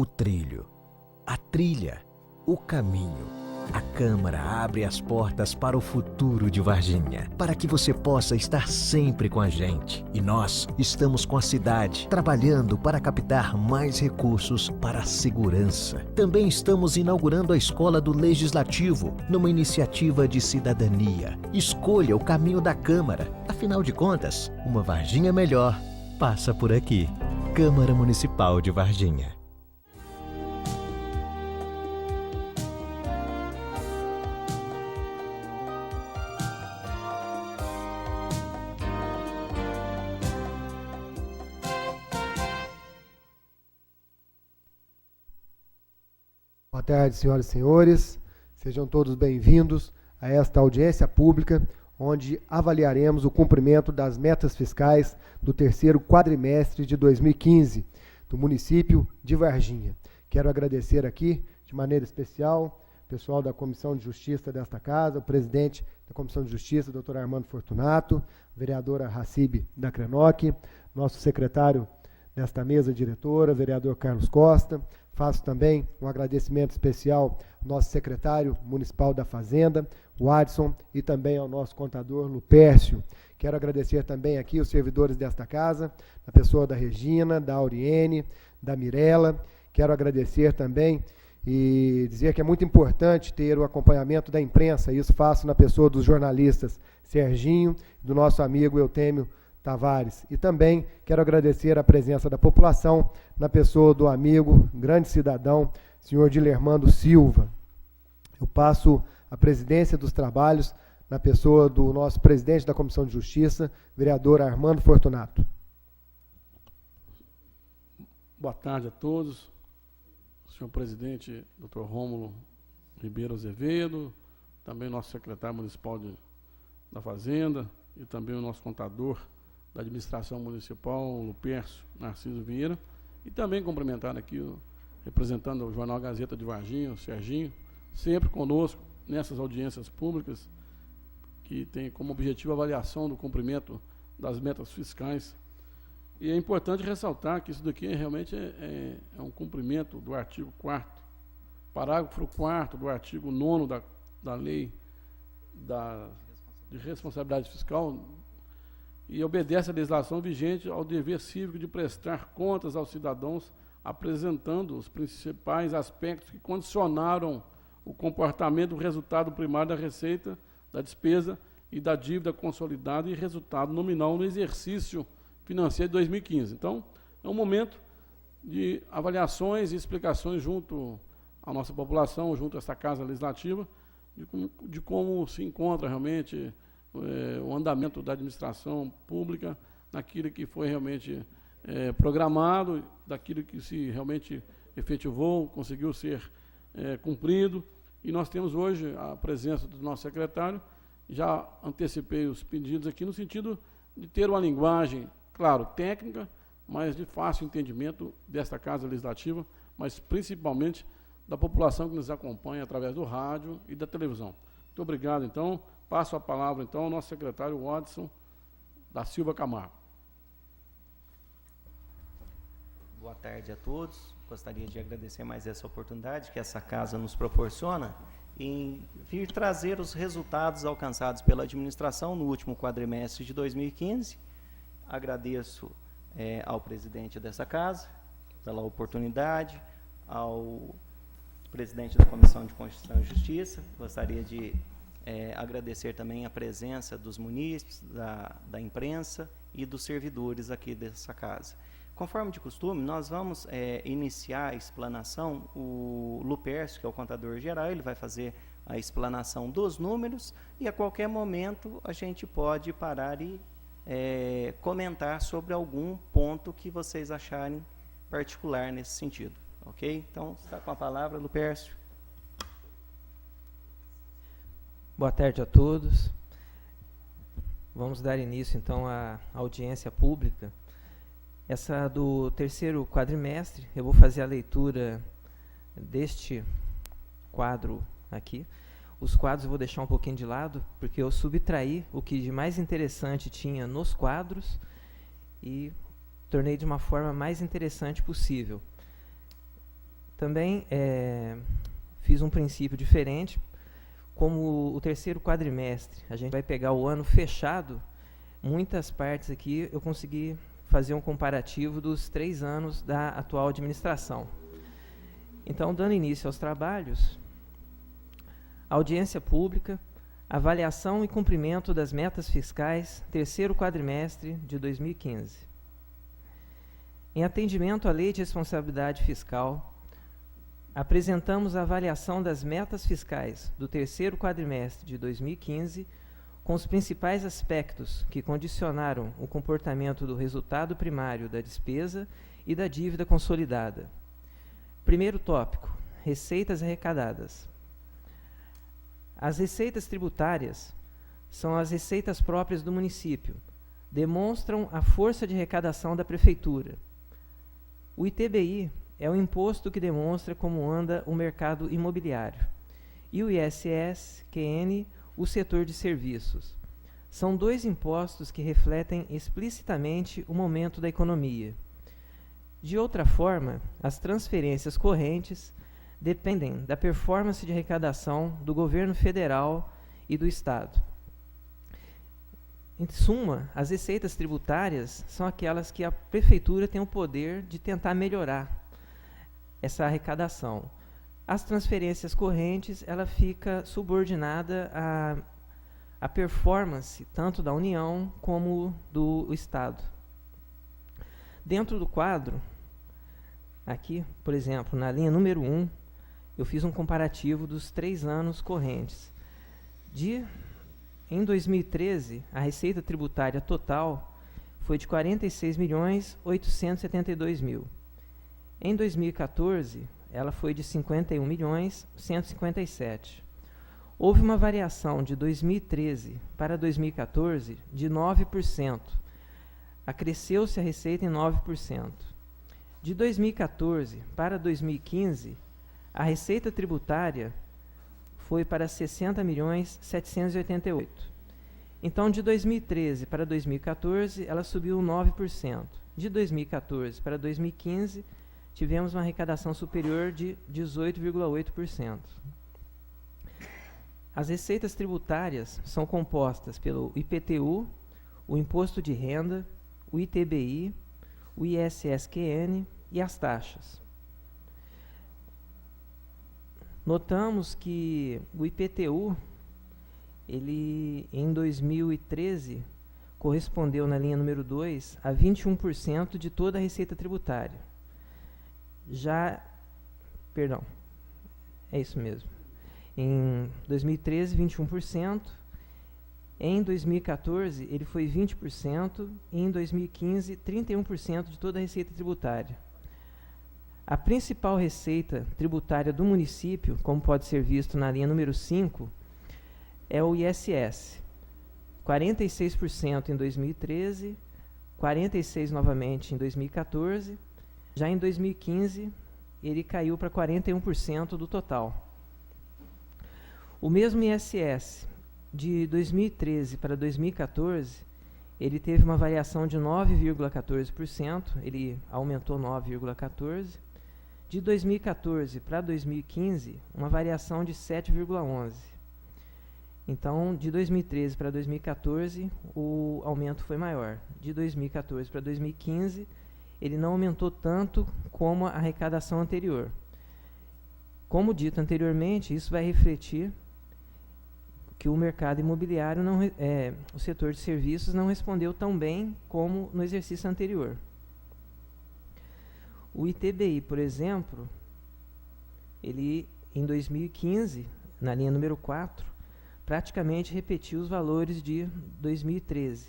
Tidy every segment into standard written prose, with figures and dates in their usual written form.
o trilho, a trilha, o caminho. A Câmara abre as portas para o futuro de Varginha, para que você possa estar sempre com a gente. E nós estamos com a cidade, trabalhando para captar mais recursos para a segurança. Também estamos inaugurando a Escola do Legislativo, numa iniciativa de cidadania. Escolha o caminho da Câmara. Afinal de contas, uma Varginha melhor passa por aqui. Câmara Municipal de Varginha. Boa tarde, senhoras e senhores. Sejam todos bem-vindos a esta audiência pública, onde avaliaremos o cumprimento das metas fiscais do terceiro quadrimestre de 2015 do município de Varginha. Quero agradecer aqui, de maneira especial, o pessoal da Comissão de Justiça desta casa, o presidente da Comissão de Justiça, doutor Armando Fortunato, a vereadora Hassib da Crenoc, nosso secretário desta mesa diretora, vereador Carlos Costa. Faço também um agradecimento especial ao nosso secretário municipal da Fazenda, o Adson, e também ao nosso contador Lupércio. Quero agradecer também aqui os servidores desta casa, na pessoa da Regina, da Auriene, da Mirella. Quero agradecer também e dizer que é muito importante ter o acompanhamento da imprensa, isso faço na pessoa dos jornalistas Serginho e do nosso amigo Eutêmio Tavares. E também quero agradecer a presença da população na pessoa do amigo, grande cidadão, senhor Dilermando Silva. Eu passo a presidência dos trabalhos na pessoa do nosso presidente da Comissão de Justiça, vereador Armando Fortunato. Boa tarde a todos. Senhor presidente, doutor Rômulo Ribeiro Azevedo, também nosso secretário municipal da Fazenda e também o nosso contador da administração municipal, Lupércio Narciso Vieira, e também cumprimentar aqui, representando o Jornal Gazeta de Varginha, o Serginho, sempre conosco nessas audiências públicas, que tem como objetivo a avaliação do cumprimento das metas fiscais. E é importante ressaltar que isso daqui realmente é um cumprimento do artigo 4º, parágrafo 4º do artigo 9º da Lei de Responsabilidade Fiscal, e obedece à legislação vigente ao dever cívico de prestar contas aos cidadãos, apresentando os principais aspectos que condicionaram o comportamento do resultado primário da receita, da despesa e da dívida consolidada e resultado nominal no exercício financeiro de 2015. Então, é um momento de avaliações e explicações junto à nossa população, junto a essa Casa Legislativa, de como se encontra realmente o andamento da administração pública, naquilo que foi realmente programado, daquilo que se realmente efetivou, conseguiu ser cumprido. E nós temos hoje a presença do nosso secretário. Já antecipei os pedidos aqui no sentido de ter uma linguagem, claro, técnica, mas de fácil entendimento desta Casa Legislativa, mas principalmente da população que nos acompanha através do rádio e da televisão. Muito obrigado, então. Passo a palavra, então, ao nosso secretário Watson da Silva Camargo. Boa tarde a todos. Gostaria de agradecer mais essa oportunidade que essa casa nos proporciona em vir trazer os resultados alcançados pela administração no último quadrimestre de 2015. Agradeço ao presidente dessa casa pela oportunidade, ao presidente da Comissão de Constituição e Justiça. Gostaria de agradecer também a presença dos munícipes, da imprensa e dos servidores aqui dessa casa. Conforme de costume, nós vamos iniciar a explanação. O Lupércio, que é o contador geral, ele vai fazer a explanação dos números e a qualquer momento a gente pode parar e comentar sobre algum ponto que vocês acharem particular nesse sentido. Ok? Então, está com a palavra, Lupércio. Boa tarde a todos. Vamos dar início, então, à audiência pública. Essa do terceiro quadrimestre, eu vou fazer a leitura deste quadro aqui. Os quadros eu vou deixar um pouquinho de lado, porque eu subtraí o que de mais interessante tinha nos quadros e tornei de uma forma mais interessante possível. Também fiz um princípio diferente. Como o terceiro quadrimestre, a gente vai pegar o ano fechado, muitas partes aqui eu consegui fazer um comparativo dos 3 anos da atual administração. Então, dando início aos trabalhos, audiência pública, avaliação e cumprimento das metas fiscais, terceiro quadrimestre de 2015. Em atendimento à Lei de Responsabilidade Fiscal, apresentamos a avaliação das metas fiscais do terceiro quadrimestre de 2015, com os principais aspectos que condicionaram o comportamento do resultado primário da despesa e da dívida consolidada. Primeiro tópico: receitas arrecadadas. As receitas tributárias são as receitas próprias do município, demonstram a força de arrecadação da prefeitura. O ITBI é o imposto que demonstra como anda o mercado imobiliário. E o ISS-QN, o setor de serviços. São 2 impostos que refletem explicitamente o momento da economia. De outra forma, as transferências correntes dependem da performance de arrecadação do governo federal e do Estado. Em suma, as receitas tributárias são aquelas que a prefeitura tem o poder de tentar melhorar essa arrecadação. As transferências correntes, ela fica subordinada à performance tanto da União como do Estado. Dentro do quadro, aqui, por exemplo, na linha número 1, eu fiz um comparativo dos 3 anos correntes. Em 2013, a receita tributária total foi de R$ 46.872.000. Em 2014, ela foi de R$ 51.157.000. Houve uma variação de 2013 para 2014 de 9%. Acresceu-se a receita em 9%. De 2014 para 2015, a receita tributária foi para 60.788.000. Então, de 2013 para 2014, ela subiu 9%. De 2014 para 2015, tivemos uma arrecadação superior de 18,8%. As receitas tributárias são compostas pelo IPTU, o Imposto de Renda, o ITBI, o ISS-QN e as taxas. Notamos que o IPTU, ele em 2013, correspondeu na linha número 2 a 21% de toda a receita tributária. É isso mesmo. Em 2013, 21%. Em 2014, ele foi 20%. E em 2015, 31% de toda a receita tributária. A principal receita tributária do município, como pode ser visto na linha número 5, é o ISS. 46% em 2013, 46% novamente em 2014. Já em 2015, ele caiu para 41% do total. O mesmo ISS, de 2013 para 2014, ele teve uma variação de 9,14%, ele aumentou 9,14%. De 2014 para 2015, uma variação de 7,11%. Então, de 2013 para 2014, o aumento foi maior. De 2014 para 2015, ele não aumentou tanto como a arrecadação anterior. Como dito anteriormente, isso vai refletir que o mercado imobiliário, o setor de serviços, não respondeu tão bem como no exercício anterior. O ITBI, por exemplo, ele em 2015, na linha número 4, praticamente repetiu os valores de 2013,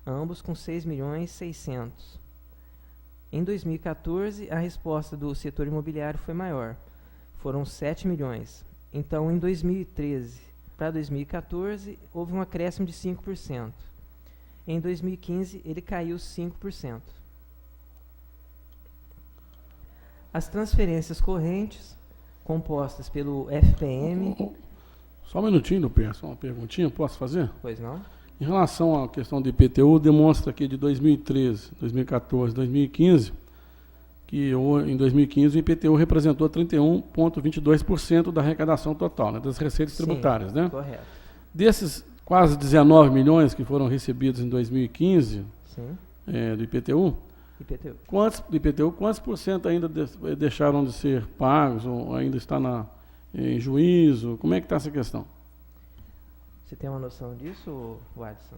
ambos com 6.600.000. Em 2014, a resposta do setor imobiliário foi maior, foram 7 milhões. Então, em 2013 para 2014, houve um acréscimo de 5%. Em 2015, ele caiu 5%. As transferências correntes, compostas pelo FPM... Só um minutinho, Luper, só uma perguntinha, posso fazer? Pois não? Em relação à questão do IPTU, demonstra que de 2013, 2014, 2015, que em 2015 o IPTU representou 31,22% da arrecadação total, né, das receitas tributárias, né? Correto. Desses quase 19 milhões que foram recebidos em 2015 Sim. Do IPTU, quantos por cento ainda deixaram de ser pagos ou ainda está em juízo? Como é que está essa questão? Você tem uma noção disso, Watson?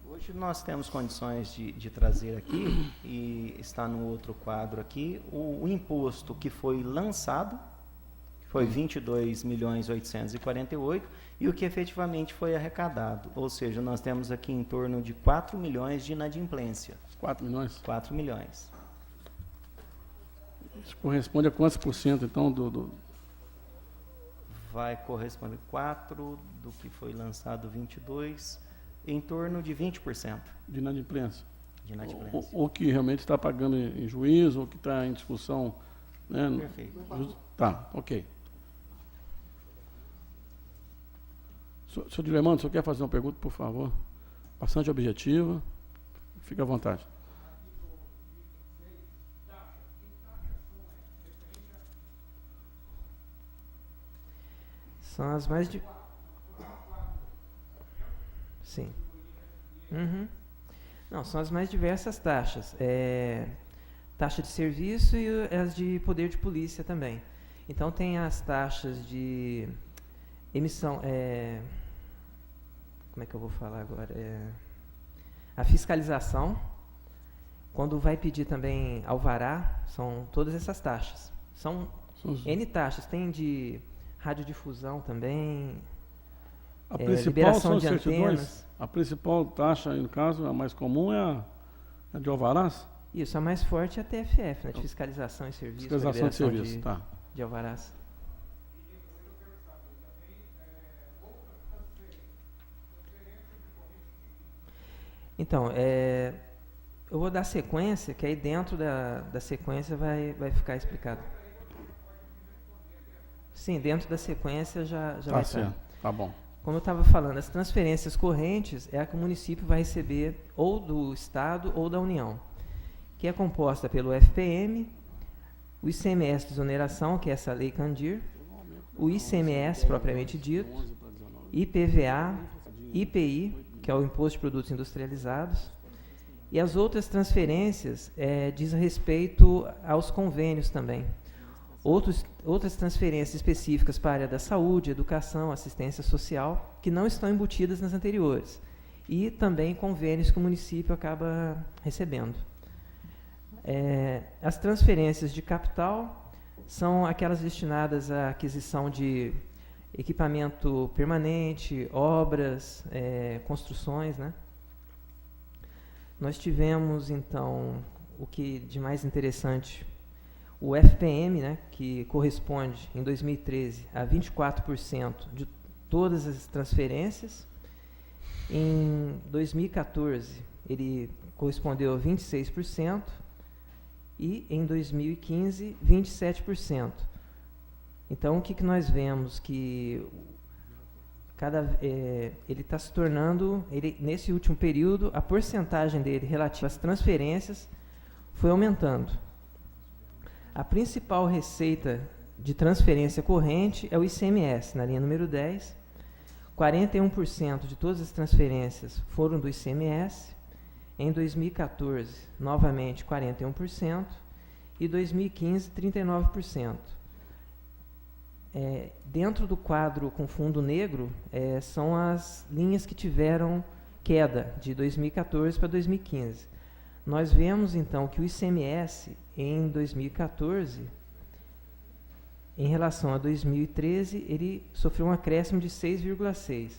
Hoje nós temos condições de trazer aqui, e está no outro quadro aqui, o imposto que foi lançado, que foi 22.848.000, e o que efetivamente foi arrecadado. Ou seja, nós temos aqui em torno de 4 milhões de inadimplência. 4 milhões? 4 milhões. Isso corresponde a quantos por cento, então, Vai corresponder 4 do que foi lançado 22, em torno de 20%. De inadimplência. De inadimplência. Ou que realmente está pagando em juízo, ou que está em discussão. Né? Perfeito. Tá, ok. Senhor Dilemano, o senhor quer fazer uma pergunta, por favor? Bastante objetiva. Fique à vontade. São as mais de... Sim. Uhum. Não, são as mais diversas taxas. Taxa de serviço e as de poder de polícia também. Então tem as taxas de emissão... como é que eu vou falar agora? A fiscalização. Quando vai pedir também alvará, são todas essas taxas. São N taxas. Tem de radiodifusão também, A principal liberação são os de certidões. antenas. A principal taxa, no caso, a mais comum é a de alvarás? Isso, a mais forte é a TFF, né, de fiscalização e serviço. Fiscalização de serviço, tá. De alvarás. Então, eu vou dar sequência, que aí dentro da sequência vai ficar explicado. Sim, dentro da sequência já vai estar. Tá bom. Como eu estava falando, as transferências correntes é a que o município vai receber ou do Estado ou da União, que é composta pelo FPM, o ICMS de exoneração, que é essa lei Candir, o ICMS propriamente dito, IPVA, IPI, que é o Imposto de Produtos Industrializados, e as outras transferências diz respeito aos convênios também. Outras transferências específicas para a área da saúde, educação, assistência social, que não estão embutidas nas anteriores. E também convênios que o município acaba recebendo. As transferências de capital são aquelas destinadas à aquisição de equipamento permanente, obras, construções, né? Nós tivemos, então, o que de mais interessante, o FPM, né, que corresponde, em 2013, a 24% de todas as transferências. Em 2014, ele correspondeu a 26%, e em 2015, 27%. Então, o que nós vemos? Que ele está se tornando, nesse último período, a porcentagem dele relativa às transferências foi aumentando. A principal receita de transferência corrente é o ICMS, na linha número 10. 41% de todas as transferências foram do ICMS. Em 2014, novamente 41%. E 2015, 39%. Dentro do quadro com fundo negro, são as linhas que tiveram queda de 2014 para 2015. Nós vemos, então, que o ICMS, em 2014, em relação a 2013, ele sofreu um acréscimo de 6,6%.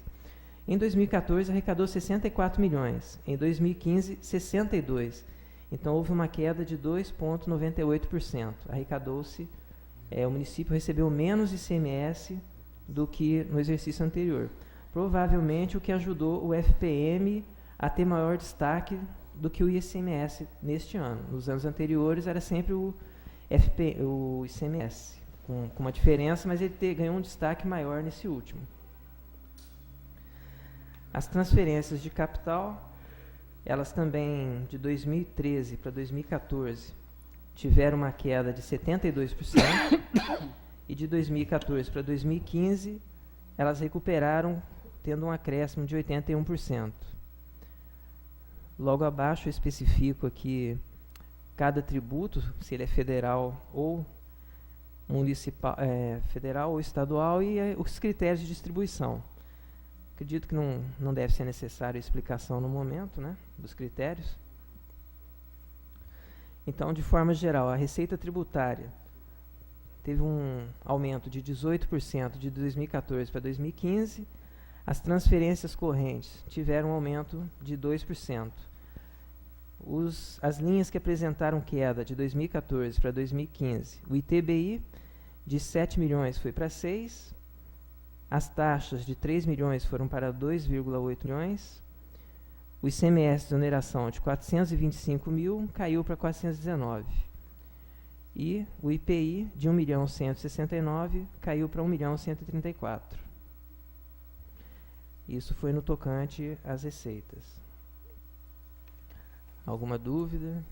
Em 2014, arrecadou 64 milhões. Em 2015, 62. Então, houve uma queda de 2,98%. Arrecadou-se, o município recebeu menos ICMS do que no exercício anterior. Provavelmente, o que ajudou o FPM a ter maior destaque do que o ICMS neste ano. Nos anos anteriores, era sempre o ICMS, com uma diferença, mas ele ganhou um destaque maior nesse último. As transferências de capital elas também, de 2013 para 2014, tiveram uma queda de 72%, e de 2014 para 2015, elas recuperaram, tendo um acréscimo de 81%. Logo abaixo eu especifico aqui cada tributo, se ele é federal ou municipal, federal ou estadual, e os critérios de distribuição. Acredito que não deve ser necessária a explicação no momento, né, dos critérios. Então, de forma geral, a receita tributária teve um aumento de 18% de 2014 para 2015. As transferências correntes tiveram um aumento de 2%. As linhas que apresentaram queda de 2014 para 2015, o ITBI de 7 milhões foi para 6, as taxas de 3 milhões foram para 2,8 milhões, o ICMS de oneração de 425 mil caiu para 419, e o IPI de 1.169.000 caiu para 1.134.000. Isso foi no tocante às receitas. Alguma dúvida?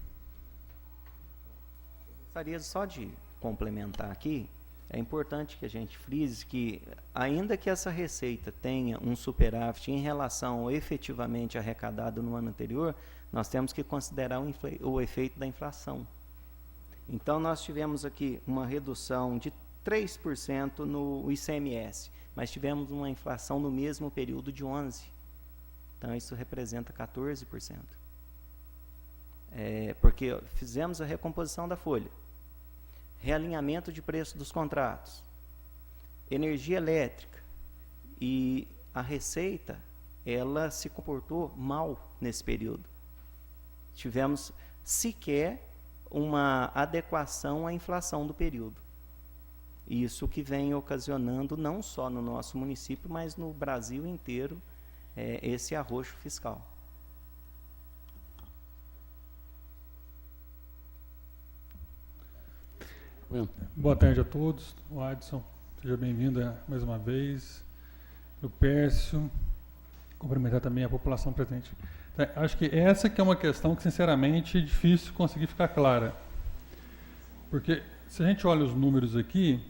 Gostaria só de complementar aqui. É importante que a gente frise que, ainda que essa receita tenha um superávit em relação ao efetivamente arrecadado no ano anterior, nós temos que considerar o efeito da inflação. Então, nós tivemos aqui uma redução de 3% no ICMS, mas tivemos uma inflação no mesmo período de 11%. Então, isso representa 14%. Porque fizemos a recomposição da folha, realinhamento de preço dos contratos, energia elétrica, e a receita, ela se comportou mal nesse período. Tivemos sequer uma adequação à inflação do período. Isso que vem ocasionando, não só no nosso município, mas no Brasil inteiro, esse arroxo fiscal. Boa tarde a todos. O Adson, seja bem-vindo mais uma vez. O Pércio, cumprimentar também a população presente. Acho que essa que é uma questão que, sinceramente, é difícil conseguir ficar clara. Porque, se a gente olha os números aqui,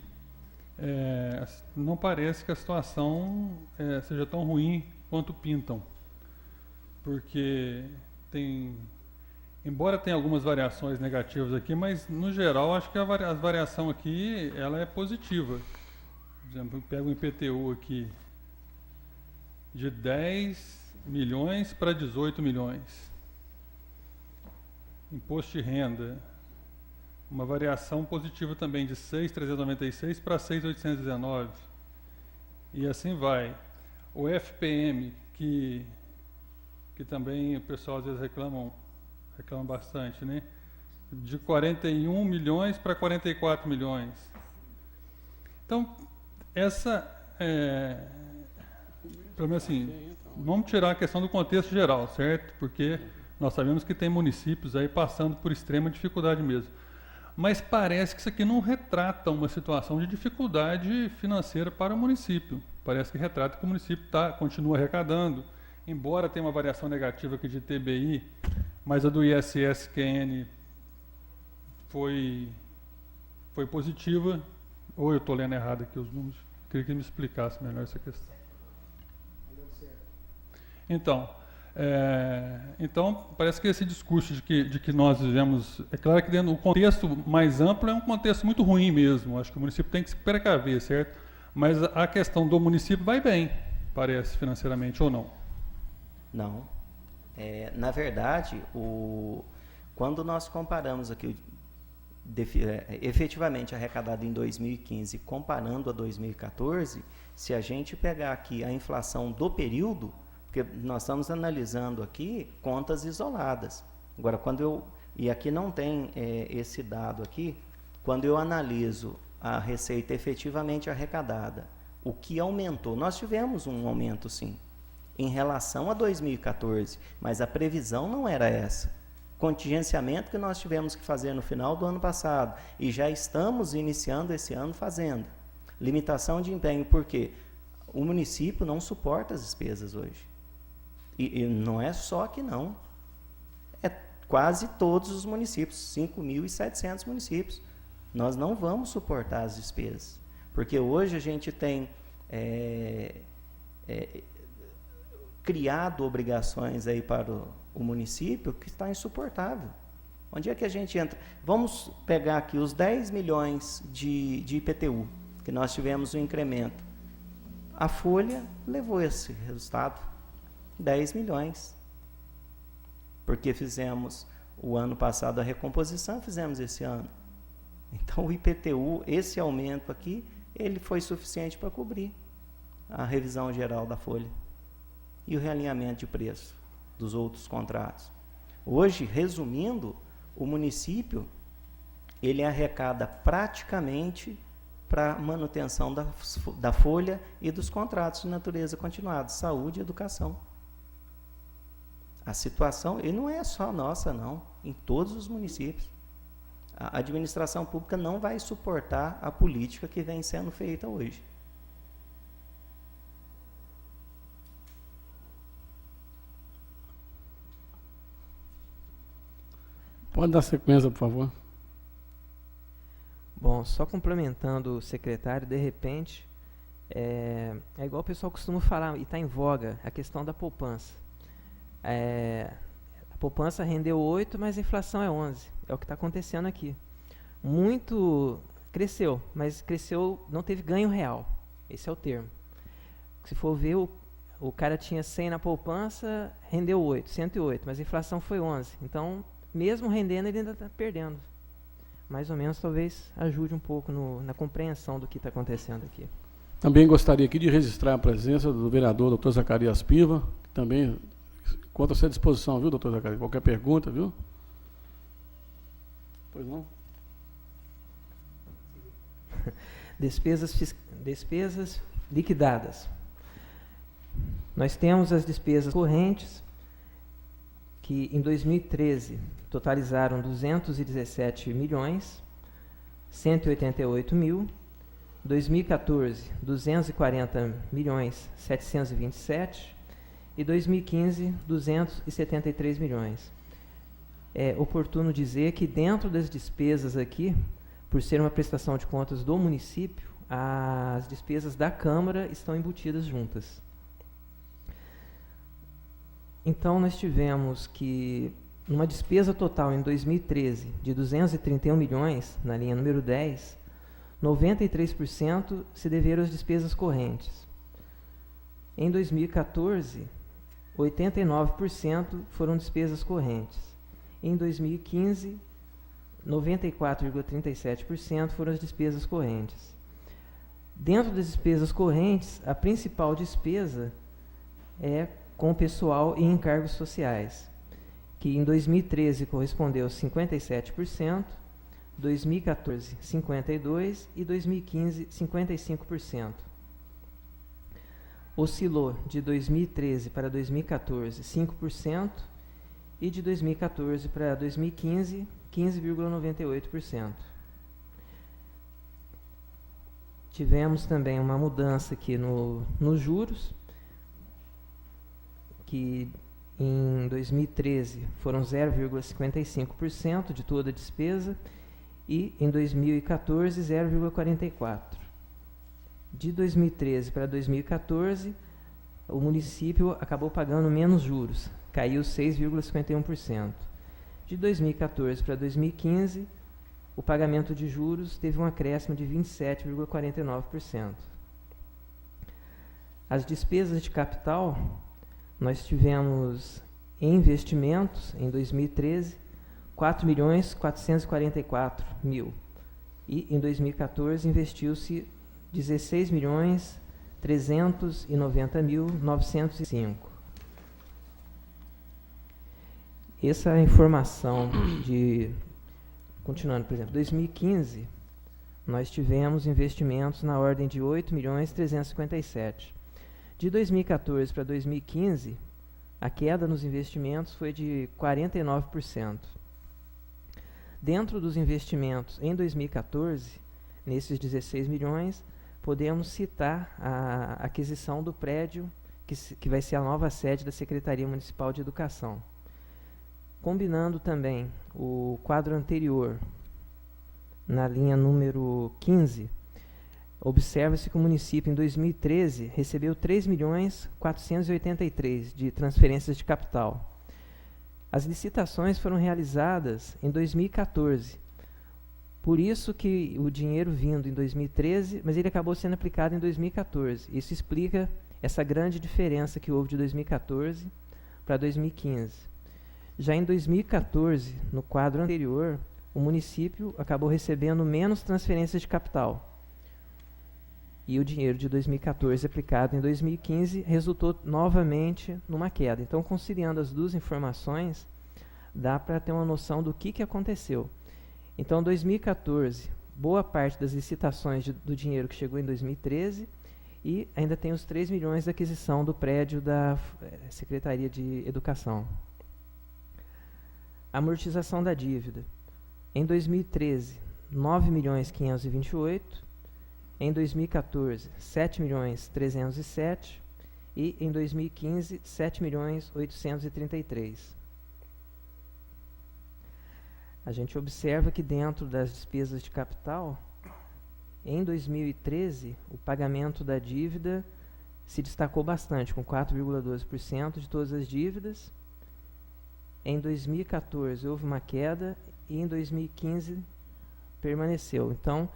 não parece que a situação seja tão ruim quanto pintam. Porque embora tenha algumas variações negativas aqui, mas, no geral, acho que a variação aqui ela é positiva. Por exemplo, pega um IPTU aqui de 10 milhões para 18 milhões. Imposto de renda, uma variação positiva também de 6.396 para 6.819. E assim vai. O FPM, que também o pessoal às vezes reclama bastante, né? De 41 milhões para 44 milhões. Então, pelo menos assim, vamos tirar a questão do contexto geral, certo? Porque nós sabemos que tem municípios aí passando por extrema dificuldade mesmo. Mas parece que isso aqui não retrata uma situação de dificuldade financeira para o município. Parece que retrata que o município continua arrecadando, embora tenha uma variação negativa aqui de TBI, mas a do ISS-QN foi positiva, ou eu estou lendo errado aqui os números? Queria que me explicasse melhor essa questão. Então, parece que esse discurso de que nós vivemos, é claro que dentro do contexto mais amplo é um contexto muito ruim mesmo, acho que o município tem que se precaver, certo? Mas a questão do município vai bem, parece, financeiramente, ou não? Não. Na verdade, quando nós comparamos aqui efetivamente arrecadado em 2015, comparando a 2014, se a gente pegar aqui a inflação do período, porque nós estamos analisando aqui contas isoladas. Agora, e aqui não tem esse dado aqui, quando eu analiso a receita efetivamente arrecadada, o que aumentou, nós tivemos um aumento sim, em relação a 2014, mas a previsão não era essa. Contingenciamento que nós tivemos que fazer no final do ano passado, e já estamos iniciando esse ano fazendo. Limitação de empenho, porque o município não suporta as despesas hoje. E não é só aqui não. quase todos os municípios, 5.700 municípios. Nós não vamos suportar as despesas, porque hoje a gente tem criado obrigações aí para o município que está insuportável. Onde é que a gente entra? Vamos pegar aqui os 10 milhões de IPTU, que nós tivemos um incremento. A Folha levou esse resultado, 10 milhões. Porque fizemos o ano passado a recomposição, fizemos esse ano. Então o IPTU, esse aumento aqui, ele foi suficiente para cobrir a revisão geral da Folha e o realinhamento de preço dos outros contratos. Hoje, resumindo, o município ele arrecada praticamente para manutenção da folha e dos contratos de natureza continuada, saúde e educação. A situação, e não é só nossa, não, em todos os municípios. A administração pública não vai suportar a política que vem sendo feita hoje. Pode dar sequência, por favor. Bom, só complementando o secretário, de repente, é igual o pessoal costuma falar, e está em voga, a questão da poupança. A poupança rendeu 8, mas a inflação é 11. É o que está acontecendo aqui. Muito cresceu, mas cresceu, não teve ganho real. Esse é o termo. Se for ver, o cara tinha 100 na poupança, rendeu 8, 108, mas a inflação foi 11. Então, mesmo rendendo, ele ainda está perdendo. Mais ou menos, talvez, ajude um pouco na compreensão do que está acontecendo aqui. Também gostaria aqui de registrar a presença do vereador Dr. Zacarias Piva, que também encontra-se à disposição, viu, doutor Zacarias? Qualquer pergunta, viu? Pois não? Despesas liquidadas. Nós temos as despesas correntes, que em 2013 totalizaram 217 milhões, 188 mil, 2014, 240 milhões, 727, e 2015, 273 milhões. É oportuno dizer que dentro das despesas aqui, por ser uma prestação de contas do município, as despesas da Câmara estão embutidas juntas. Então, nós tivemos que, numa despesa total em 2013 de 231 milhões, na linha número 10, 93% se deveram às despesas correntes. Em 2014, 89% foram despesas correntes. Em 2015, 94,37% foram as despesas correntes. Dentro das despesas correntes, a principal despesa é com o pessoal e encargos sociais, que em 2013 correspondeu a 57%, 2014, 52% e 2015, 55%. Oscilou de 2013 para 2014, 5%, e de 2014 para 2015, 15,98%. Tivemos também uma mudança aqui nos juros, que em 2013 foram 0,55% de toda a despesa e em 2014 0,44%. De 2013 para 2014, o município acabou pagando menos juros, caiu 6,51%. De 2014 para 2015, o pagamento de juros teve um acréscimo de 27,49%. As despesas de capital, nós tivemos em investimentos, em 2013, 4.444.000. E em 2014 investiu-se 16.390.905. Essa informação de... Continuando, por exemplo, 2015, nós tivemos investimentos na ordem de 8.357.000. De 2014 para 2015, a queda nos investimentos foi de 49%. Dentro dos investimentos em 2014, nesses 16 milhões, podemos citar a aquisição do prédio que vai ser a nova sede da Secretaria Municipal de Educação. Combinando também o quadro anterior, na linha número 15, observa-se que o município, em 2013, recebeu 3.483.000 de transferências de capital. As licitações foram realizadas em 2014. Por isso que o dinheiro vindo em 2013, mas ele acabou sendo aplicado em 2014. Isso explica essa grande diferença que houve de 2014 para 2015. Já em 2014, no quadro anterior, o município acabou recebendo menos transferências de capital. E o dinheiro de 2014 aplicado em 2015 resultou novamente numa queda. Então, conciliando as duas informações, dá para ter uma noção do que aconteceu. Então, 2014, boa parte das licitações do dinheiro que chegou em 2013, e ainda tem os 3 milhões da aquisição do prédio da Secretaria de Educação. Amortização da dívida. Em 2013, 9.528.000, em 2014, 7.307.000 e em 2015, 7.833.000. A gente observa que dentro das despesas de capital, em 2013, o pagamento da dívida se destacou bastante, com 4,12% de todas as dívidas. Em 2014 houve uma queda e em 2015 permaneceu. Então,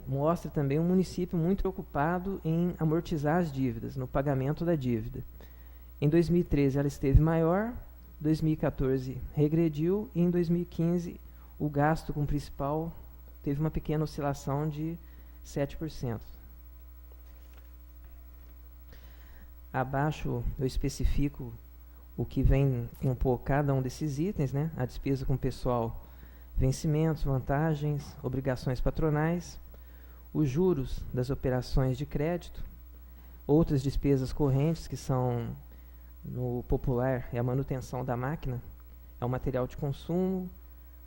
mostra também um município muito preocupado em amortizar as dívidas, no pagamento da dívida. Em 2013 ela esteve maior, 2014 regrediu e em 2015 o gasto com o principal teve uma pequena oscilação de 7%. Abaixo eu especifico o que vem compor cada um desses itens, né? A despesa com pessoal, vencimentos, vantagens, obrigações patronais, os juros das operações de crédito, outras despesas correntes que são, no popular, é a manutenção da máquina, é o material de consumo,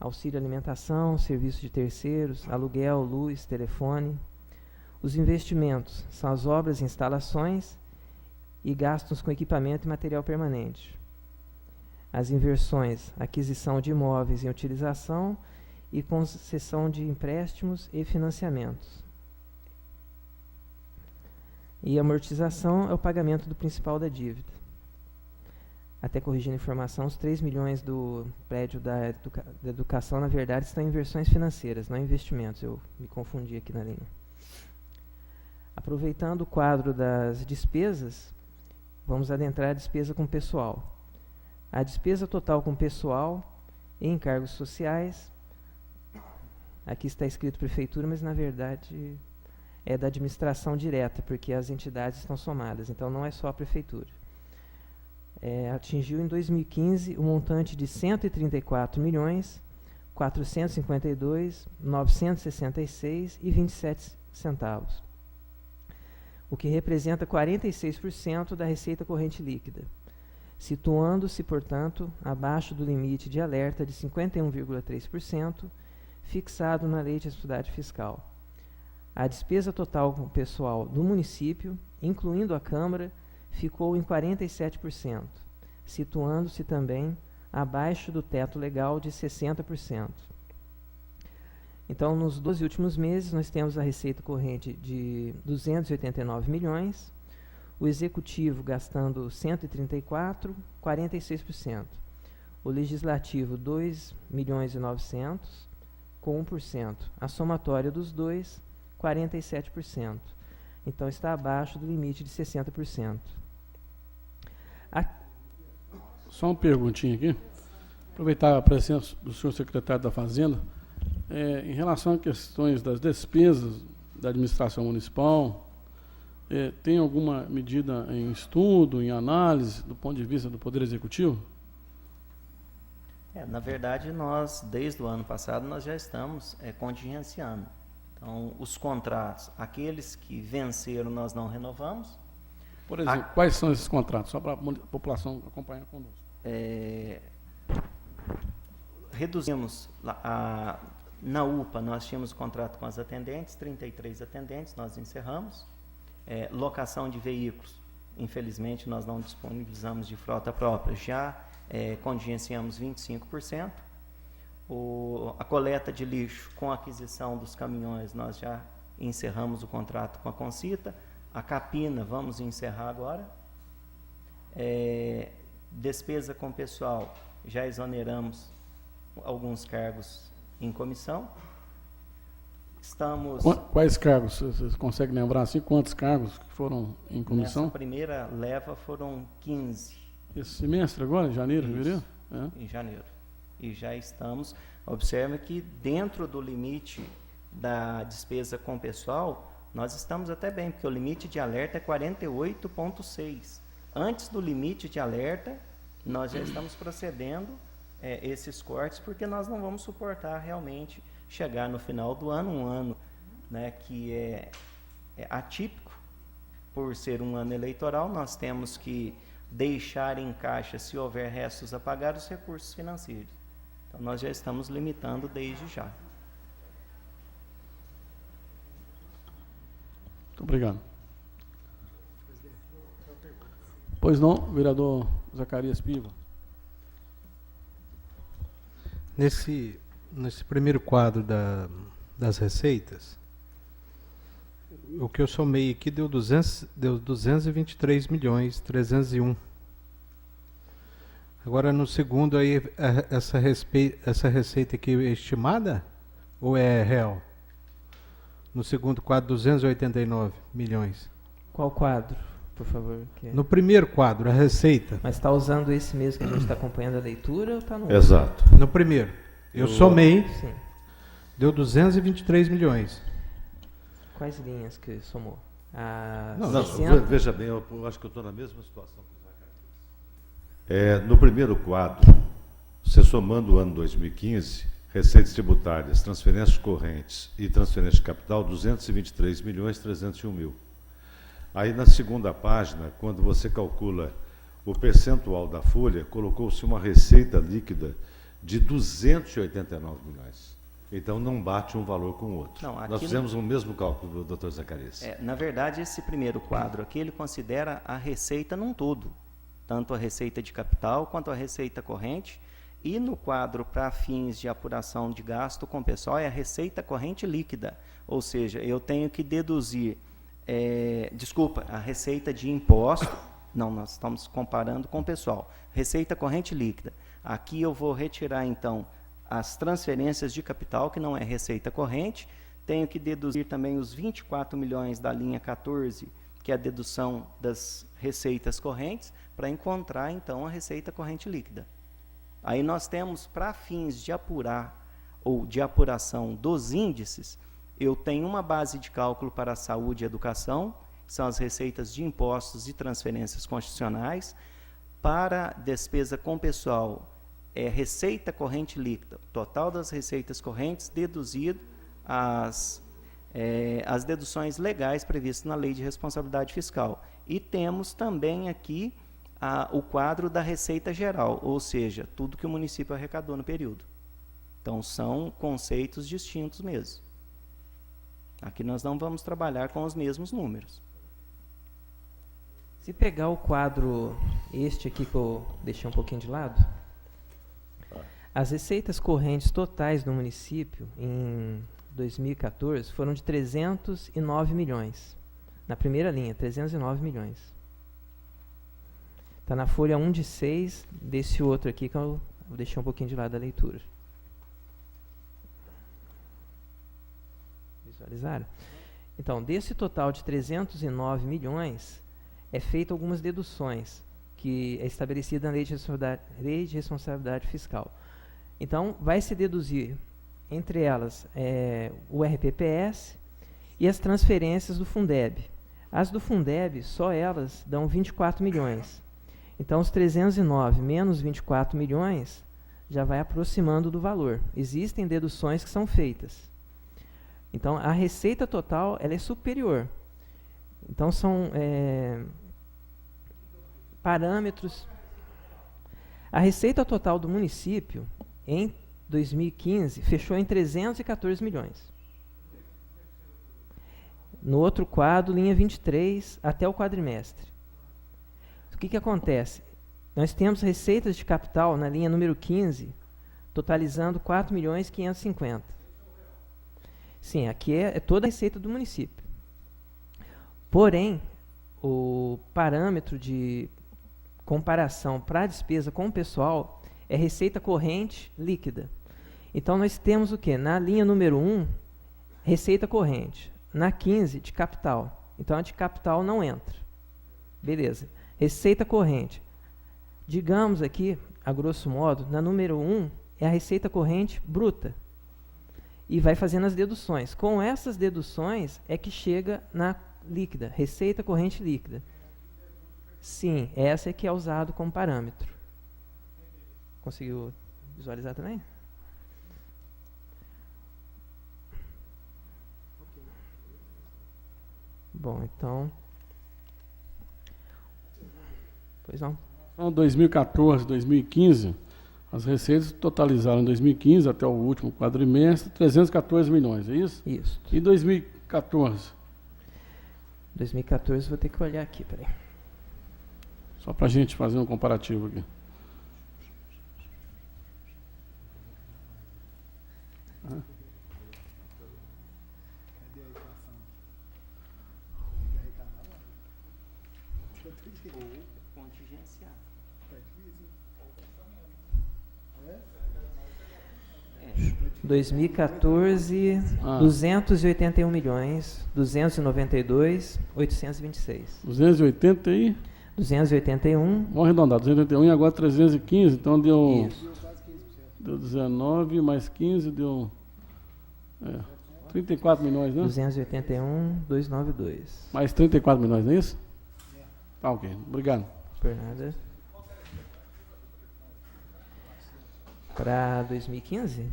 auxílio alimentação, serviço de terceiros, aluguel, luz, telefone. Os investimentos são as obras e instalações e gastos com equipamento e material permanente. As inversões, aquisição de imóveis em utilização e concessão de empréstimos e financiamentos. E a amortização é o pagamento do principal da dívida. Até corrigindo a informação, os 3 milhões do prédio da educação, na verdade, estão em inversões financeiras, não investimentos. Eu me confundi aqui na linha. Aproveitando o quadro das despesas, vamos adentrar a despesa com pessoal. A despesa total com pessoal e encargos sociais, aqui está escrito prefeitura, mas na verdade é da administração direta, porque as entidades estão somadas, então não é só a prefeitura. Atingiu em 2015 o montante de R$ 134.462.966,27, o que representa 46% da receita corrente líquida, situando-se, portanto, abaixo do limite de alerta de 51,3%, fixado na Lei de Responsabilidade Fiscal. A despesa total com o pessoal do município, incluindo a Câmara, ficou em 47%, situando-se também abaixo do teto legal de 60%. Então, nos 12 últimos meses, nós temos a receita corrente de 289 milhões, o executivo gastando 134, 46%. O legislativo, 2.900.000, com 1%. A somatória dos dois, 47%. Então, está abaixo do limite de 60%. Só uma perguntinha aqui. Aproveitar a presença do senhor secretário da Fazenda. Em relação a questões das despesas da administração municipal, tem alguma medida em estudo, em análise, do ponto de vista do Poder Executivo? Na verdade, nós, desde o ano passado, nós já estamos contingenciando. Então, os contratos, aqueles que venceram, nós não renovamos. Por exemplo, quais são esses contratos? Só para a população acompanhar conosco. Reduzimos, na UPA, nós tínhamos contrato com as atendentes, 33 atendentes, nós encerramos. Locação de veículos, infelizmente, nós não disponibilizamos de frota própria. Já contingenciamos 25%. A coleta de lixo com a aquisição dos caminhões, nós já encerramos o contrato com a Concita. A capina, vamos encerrar agora. Despesa com pessoal, já exoneramos alguns cargos em comissão. Quais cargos? Vocês conseguem lembrar assim? Quantos cargos que foram em comissão? Nessa primeira leva foram 15. Esse semestre agora, em janeiro, fevereiro? Em janeiro. E já estamos, observe que dentro do limite da despesa com pessoal, nós estamos até bem, porque o limite de alerta é 48,6. Antes do limite de alerta, nós já estamos procedendo esses cortes, porque nós não vamos suportar realmente chegar no final do ano, um ano, né, que é atípico, por ser um ano eleitoral. Nós temos que deixar em caixa, se houver restos a pagar, os recursos financeiros. Então, nós já estamos limitando desde já. Muito obrigado. Pois não, vereador Zacarias Piva. Nesse primeiro quadro das receitas, o que eu somei aqui deu 223 milhões 301. Agora no segundo aí essa receita aqui é estimada ou é real? No segundo quadro 289 milhões. Qual quadro, por favor? No primeiro quadro, a receita. Mas está usando esse mesmo que a gente está acompanhando a leitura ou está no outro? Exato. No primeiro. Eu somei, Sim. deu 223 milhões. Quais linhas que somou? Veja bem, eu acho que eu estou na mesma situação que o Zacarias. No primeiro quadro, você somando o ano 2015, receitas tributárias, transferências correntes e transferências de capital, 223 milhões 301 mil. Aí na segunda página, quando você calcula o percentual da folha, colocou-se uma receita líquida de 289 milhões. Então, não bate um valor com o outro. Não, nós fizemos o mesmo cálculo, doutor Zacarias. Na verdade, esse primeiro quadro aqui, ele considera a receita num todo. Tanto a receita de capital, quanto a receita corrente. E no quadro para fins de apuração de gasto com pessoal, é a receita corrente líquida. Ou seja, eu tenho que deduzir... a receita de imposto... Não, nós estamos comparando com o pessoal. Receita corrente líquida. Aqui eu vou retirar, então, as transferências de capital, que não é receita corrente. Tenho que deduzir também os 24 milhões da linha 14, que é a dedução das receitas correntes, para encontrar, então, a receita corrente líquida. Aí nós temos, para fins de apurar ou de apuração dos índices, eu tenho uma base de cálculo para a saúde e educação, que são as receitas de impostos e transferências constitucionais. Para despesa com pessoal, receita corrente líquida, total das receitas correntes, deduzido as deduções legais previstas na Lei de Responsabilidade Fiscal. E temos também aqui o quadro da receita geral, ou seja, tudo que o município arrecadou no período. Então, são conceitos distintos mesmo. Aqui nós não vamos trabalhar com os mesmos números. Se pegar o quadro este aqui que eu deixei um pouquinho de lado, as receitas correntes totais do município em 2014 foram de 309 milhões. Na primeira linha, 309 milhões. Está na folha 1 de 6 desse outro aqui que eu deixei um pouquinho de lado da leitura. Visualizaram? Então, desse total de 309 milhões, é feita algumas deduções, que é estabelecida na Lei de Responsabilidade Fiscal. Então, vai se deduzir, entre elas, o RPPS e as transferências do Fundeb. As do Fundeb, só elas dão 24 milhões. Então, os 309 menos 24 milhões já vai aproximando do valor. Existem deduções que são feitas. Então, a receita total ela é superior. Então, são parâmetros. A receita total do município, em 2015, fechou em 314 milhões. No outro quadro, linha 23, até o quadrimestre. O que acontece? Nós temos receitas de capital na linha número 15, totalizando 4.550.000. Sim, aqui é toda a receita do município. Porém, o parâmetro de comparação para a despesa com o pessoal é receita corrente líquida. Então, nós temos o quê? Na linha número 1, receita corrente. Na 15, de capital. Então, a de capital não entra. Beleza. Receita corrente. Digamos aqui, a grosso modo, na número 1 é a receita corrente bruta. E vai fazendo as deduções. Com essas deduções é que chega na líquida, receita corrente líquida. Sim, essa é que é usado como parâmetro. Conseguiu visualizar também? Bom, então... Pois não. Então, 2014, 2015, as receitas totalizaram em 2015, até o último quadrimestre, 314 milhões, é isso? Isso. E 2014? 2014, vou ter que olhar aqui, peraí. Só para a gente fazer um comparativo aqui. Contingenciar. 2014, 281 milhões, 292, 826. 280 aí? 281. Vamos arredondar, 281 e agora 315, então deu... Isso. Deu 19, mais 15, deu... 34 milhões, né? 281, 292. Mais 34 milhões, não é isso? Tá, ok. Obrigado. Por nada. Para 2015,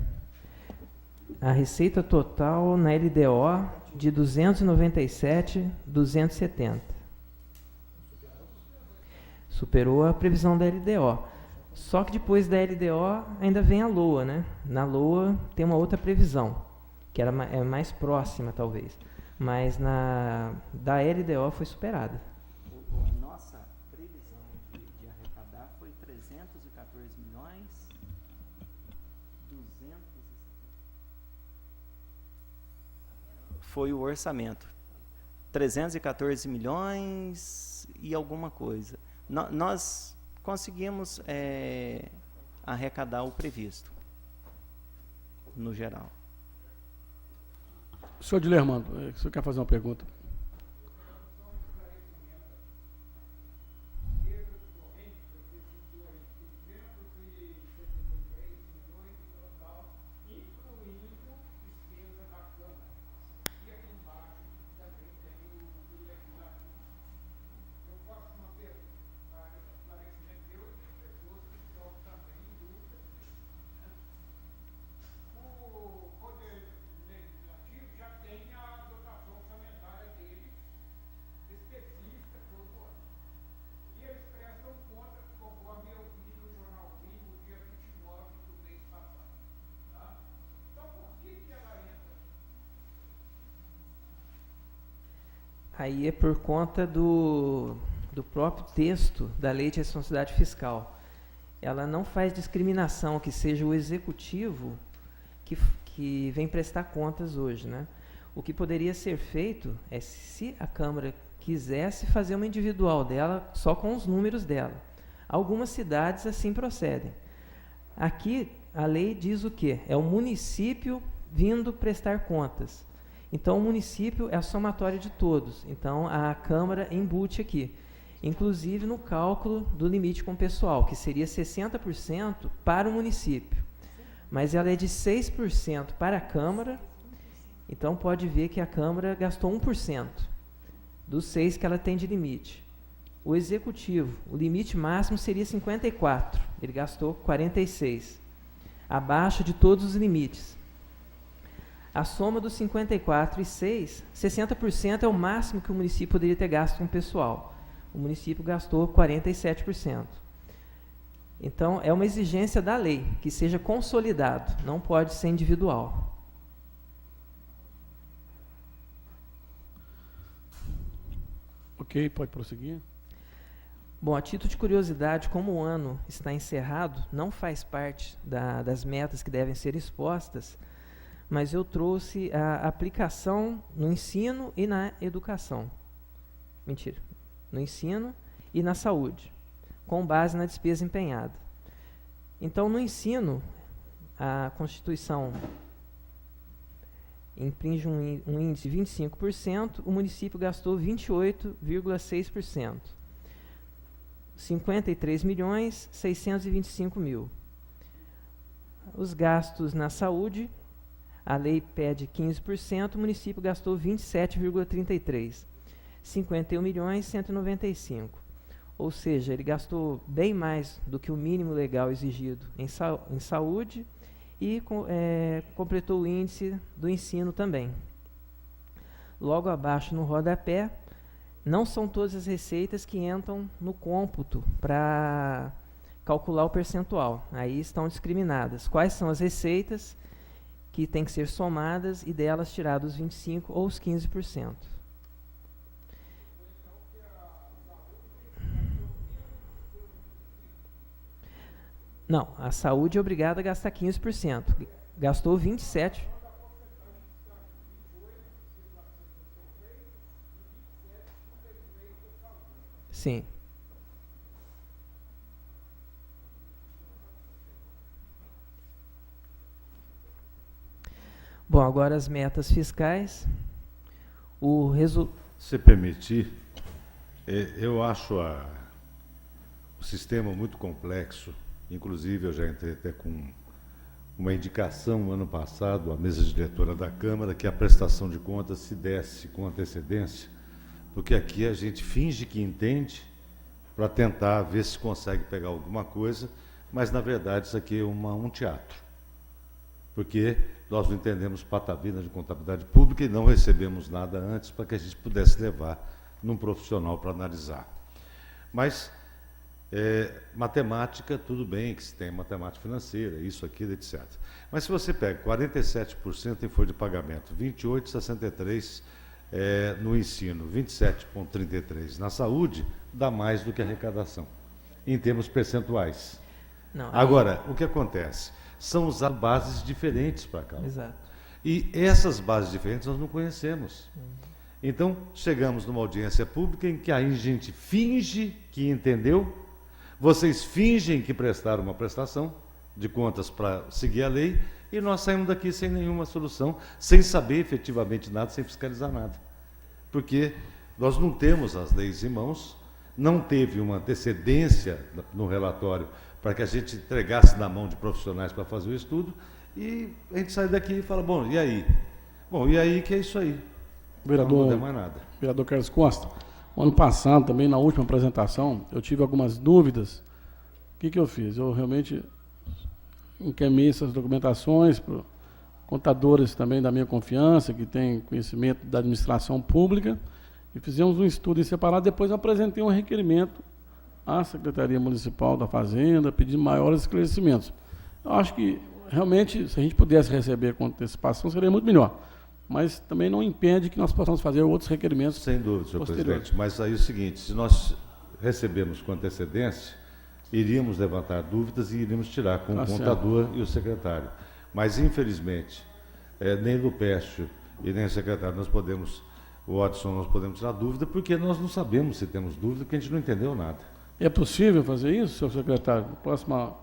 a receita total na LDO de 297.270. Superou a previsão da LDO. Só que depois da LDO ainda vem a LOA, né? Na LOA tem uma outra previsão, que era mais próxima, talvez. Mas da LDO foi superada. Nossa previsão de arrecadar foi 314 milhões, 270. Foi o orçamento. 314 milhões e alguma coisa. Nós conseguimos arrecadar o previsto, no geral. Senhor Dilermando, o senhor quer fazer uma pergunta? Aí é por conta do próprio texto da Lei de Responsabilidade Fiscal. Ela não faz discriminação que seja o executivo que vem prestar contas hoje, né? O que poderia ser feito é, se a Câmara quisesse, fazer uma individual dela só com os números dela. Algumas cidades assim procedem. Aqui a lei diz o quê? É o município vindo prestar contas. Então, o município é a somatória de todos. Então, a Câmara embute aqui. Inclusive no cálculo do limite com pessoal, que seria 60% para o município. Mas ela é de 6% para a Câmara. Então, pode ver que a Câmara gastou 1% dos 6% que ela tem de limite. O Executivo, o limite máximo seria 54%. Ele gastou 46%. Abaixo de todos os limites. A soma dos 54 e 6, 60% é o máximo que o município poderia ter gasto com o pessoal. O município gastou 47%. Então, é uma exigência da lei, que seja consolidado, não pode ser individual. Ok, pode prosseguir. Bom, a título de curiosidade, como o ano está encerrado, não faz parte das metas que devem ser expostas, mas eu trouxe a aplicação no ensino e na educação. Mentira. No ensino e na saúde, com base na despesa empenhada. Então, no ensino, a Constituição infringe um índice de 25%, o município gastou 28,6%. 53.625.000. Os gastos na saúde, a lei pede 15%, o município gastou 27,33%. 51.195.000. Ou seja, ele gastou bem mais do que o mínimo legal exigido em saúde e completou o índice do ensino também. Logo abaixo, no rodapé, não são todas as receitas que entram no cômputo para calcular o percentual. Aí estão discriminadas. Quais são as receitas que têm que ser somadas e delas tirados os 25% ou os 15%. Não, a saúde é obrigada a gastar 15%. Gastou 27%. Sim. Bom, agora as metas fiscais. Se permitir, eu acho o sistema muito complexo. Inclusive, eu já entrei até com uma indicação no ano passado à mesa diretora da Câmara que a prestação de contas se desse com antecedência, porque aqui a gente finge que entende para tentar ver se consegue pegar alguma coisa, mas, na verdade, isso aqui é um teatro. Porque nós não entendemos patavina de contabilidade pública e não recebemos nada antes para que a gente pudesse levar num profissional para analisar. Mas, matemática, tudo bem que se tem matemática financeira, isso, aquilo, etc. Mas se você pega 47% em folha de pagamento, 28,63% no ensino, 27,33% na saúde, dá mais do que a arrecadação, em termos percentuais. Não, agora, o que acontece? São usadas bases diferentes para cá. Exato. E essas bases diferentes nós não conhecemos. Então, chegamos numa audiência pública em que a gente finge que entendeu, vocês fingem que prestaram uma prestação de contas para seguir a lei, e nós saímos daqui sem nenhuma solução, sem saber efetivamente nada, sem fiscalizar nada. Porque nós não temos as leis em mãos, não teve uma antecedência no relatório para que a gente entregasse na mão de profissionais para fazer o estudo, e a gente sai daqui e fala, bom, e aí? Bom, e aí que é isso aí. Vereador, não tem mais nada. Vereador Carlos Costa, o ano passado, também na última apresentação, eu tive algumas dúvidas. O que eu fiz? Eu realmente encaminhei essas documentações para contadores também da minha confiança, que têm conhecimento da administração pública, e fizemos um estudo em separado. Depois eu apresentei um requerimento à Secretaria Municipal da Fazenda, pedindo maiores esclarecimentos. Eu acho que, realmente, se a gente pudesse receber com antecipação, seria muito melhor. Mas também não impede que nós possamos fazer outros requerimentos. Sem dúvida, senhor presidente. Mas aí é o seguinte, se nós recebemos com antecedência, iríamos levantar dúvidas e iríamos tirar com o contador e o secretário. Mas, infelizmente, nem o Lupécio e nem o secretário o Adson, nós podemos tirar dúvida, porque nós não sabemos se temos dúvida, porque a gente não entendeu nada. É possível fazer isso, senhor secretário? Próxima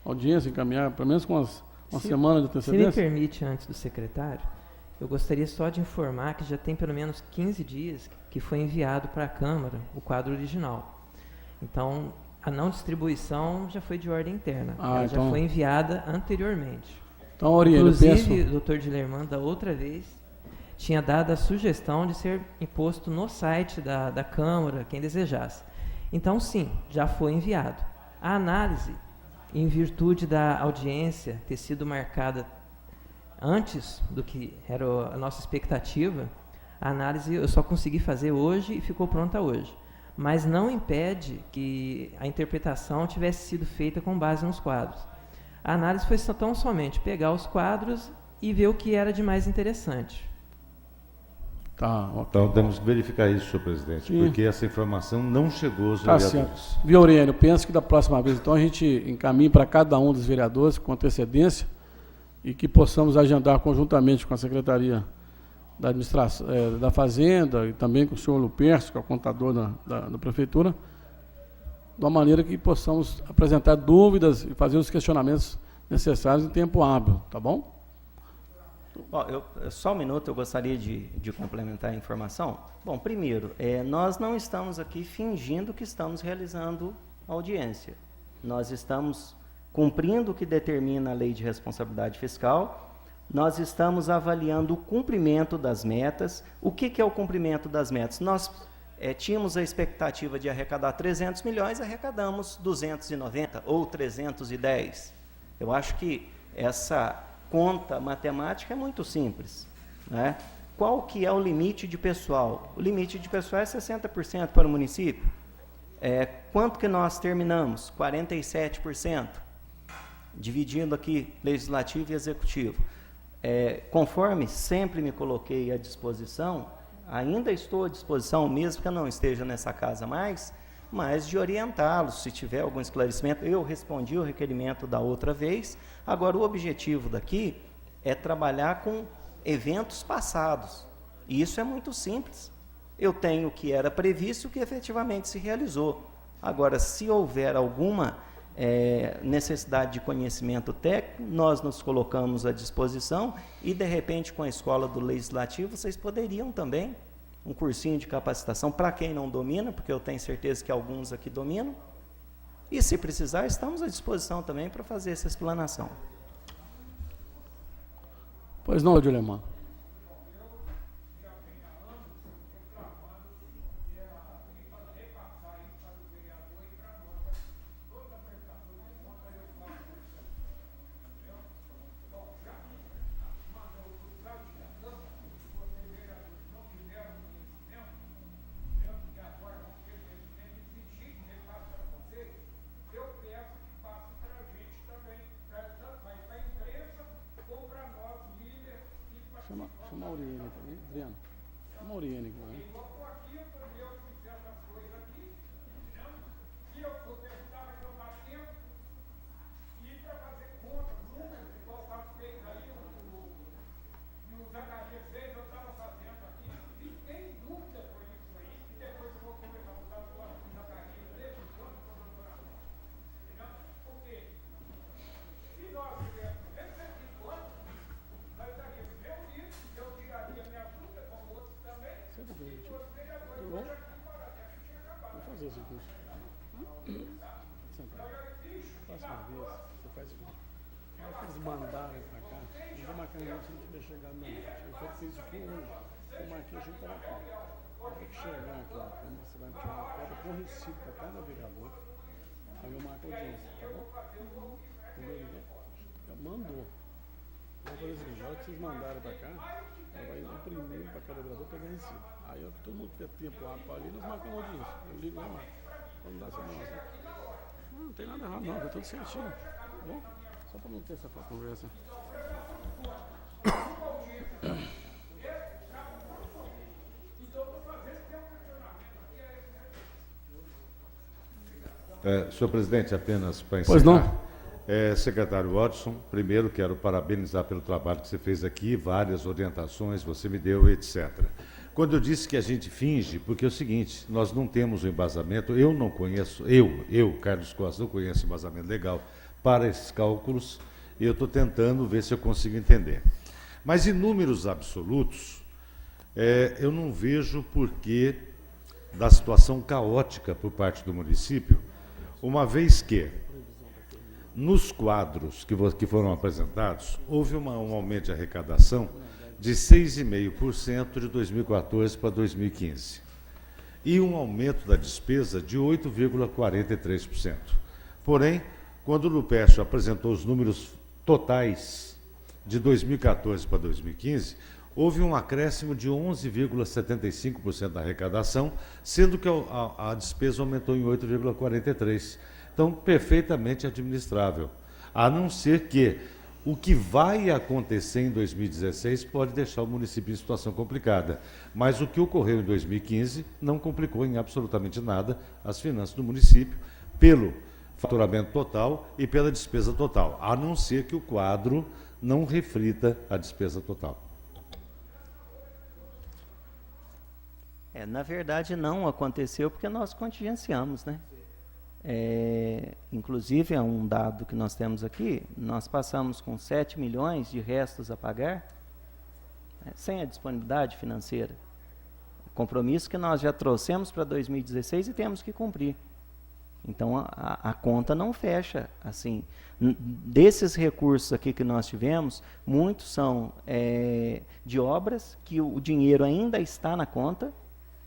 audiência, encaminhar, pelo menos com uma semana de antecedência? Se me permite, antes do secretário, eu gostaria só de informar que já tem pelo menos 15 dias que foi enviado para a Câmara o quadro original. Então, a não distribuição já foi de ordem interna. Ela já foi enviada anteriormente. Então, Oriente, inclusive, o doutor Dilerman, da outra vez, tinha dado a sugestão de ser imposto no site da Câmara, quem desejasse. Então, sim, já foi enviado. A análise, em virtude da audiência ter sido marcada antes do que era a nossa expectativa, a análise eu só consegui fazer hoje e ficou pronta hoje. Mas não impede que a interpretação tivesse sido feita com base nos quadros. A análise foi tão somente pegar os quadros e ver o que era de mais interessante. Tá, ok. Então temos que verificar isso, senhor presidente, Sim. porque essa informação não chegou aos Tá vereadores. certo. Viu, Aurélio? Penso que da próxima vez, então, a gente encaminhe para cada um dos vereadores com antecedência e que possamos agendar conjuntamente com a Secretaria da Administração, da Fazenda e também com o senhor Lupercio, que é o contador da Prefeitura, de uma maneira que possamos apresentar dúvidas e fazer os questionamentos necessários em tempo hábil, tá bom? Bom, só um minuto, eu gostaria de complementar a informação. Bom, primeiro, nós não estamos aqui fingindo que estamos realizando audiência. Nós estamos cumprindo o que determina a Lei de Responsabilidade Fiscal, nós estamos avaliando o cumprimento das metas. O que é o cumprimento das metas? Nós tínhamos a expectativa de arrecadar 300 milhões, arrecadamos 290 ou 310. Eu acho que essa conta matemática é muito simples, né? Qual que é o limite de pessoal? O limite de pessoal é 60% para o município. Quanto que nós terminamos? 47%. Dividindo aqui legislativo e executivo. Conforme sempre me coloquei à disposição, ainda estou à disposição, mesmo que eu não esteja nessa casa mais, mas de orientá-los, se tiver algum esclarecimento. Eu respondi o requerimento da outra vez. Agora, o objetivo daqui é trabalhar com eventos passados. E isso é muito simples. Eu tenho o que era previsto e o que efetivamente se realizou. Agora, se houver alguma necessidade de conhecimento técnico, nós nos colocamos à disposição e, de repente, com a Escola do Legislativo, vocês poderiam também um cursinho de capacitação para quem não domina, porque eu tenho certeza que alguns aqui dominam, e se precisar, estamos à disposição também para fazer essa explanação. Pois não, Dilemar. Chama a Auriene também, Adriano. Chama a Auriene aqui, né? Esse curso. Próxima vez, você faz o curso. Na hora que eles mandarem pra cá, não vou marcar ninguém se não tiver chegado não. Eu fiz isso aqui hoje. Eu marquei a gente para cá. Na hora que chegar aqui, você vai me tirar uma cópia com recibo para cada vereador. Aí eu marco a audiência, tá bom? Entendeu? Mandou. Vou fazer o seguinte, na hora que vocês mandarem pra cá, ela vai imprimir para cada vereador pegar recibo. Aí todo mundo tiver tempo hábil ali, nós marcamos a audiência. Eu ligo lá e marco. Quando dá essa nossa. Não tem nada errado não, tá tudo certinho. Tá bom? Só para não ter essa conversa. Senhor presidente, apenas para encerrar. Pois não. Secretário Watson, primeiro quero parabenizar pelo trabalho que você fez aqui, várias orientações você me deu, etc. Quando eu disse que a gente finge, porque é o seguinte, nós não temos um embasamento, eu não conheço, Carlos Costa, não conheço embasamento legal para esses cálculos, e eu estou tentando ver se eu consigo entender. Mas em números absolutos, eu não vejo porquê da situação caótica por parte do município, uma vez que nos quadros que foram apresentados, houve um aumento de arrecadação de 6,5% de 2014 para 2015 e um aumento da despesa de 8,43%. Porém, quando o Lupercio apresentou os números totais de 2014 para 2015, houve um acréscimo de 11,75% da arrecadação, sendo que a despesa aumentou em 8,43%. Então, perfeitamente administrável. A não ser que O que vai acontecer em 2016 pode deixar o município em situação complicada, mas o que ocorreu em 2015 não complicou em absolutamente nada as finanças do município, pelo faturamento total e pela despesa total, a não ser que o quadro não reflita a despesa total. Na verdade, não aconteceu porque nós contingenciamos, né? Inclusive, é um dado que nós temos aqui, nós passamos com 7 milhões de restos a pagar, sem a disponibilidade financeira. Compromisso que nós já trouxemos para 2016 e temos que cumprir. Então, a conta não fecha. Assim, desses recursos aqui que nós tivemos, muitos são de obras que o dinheiro ainda está na conta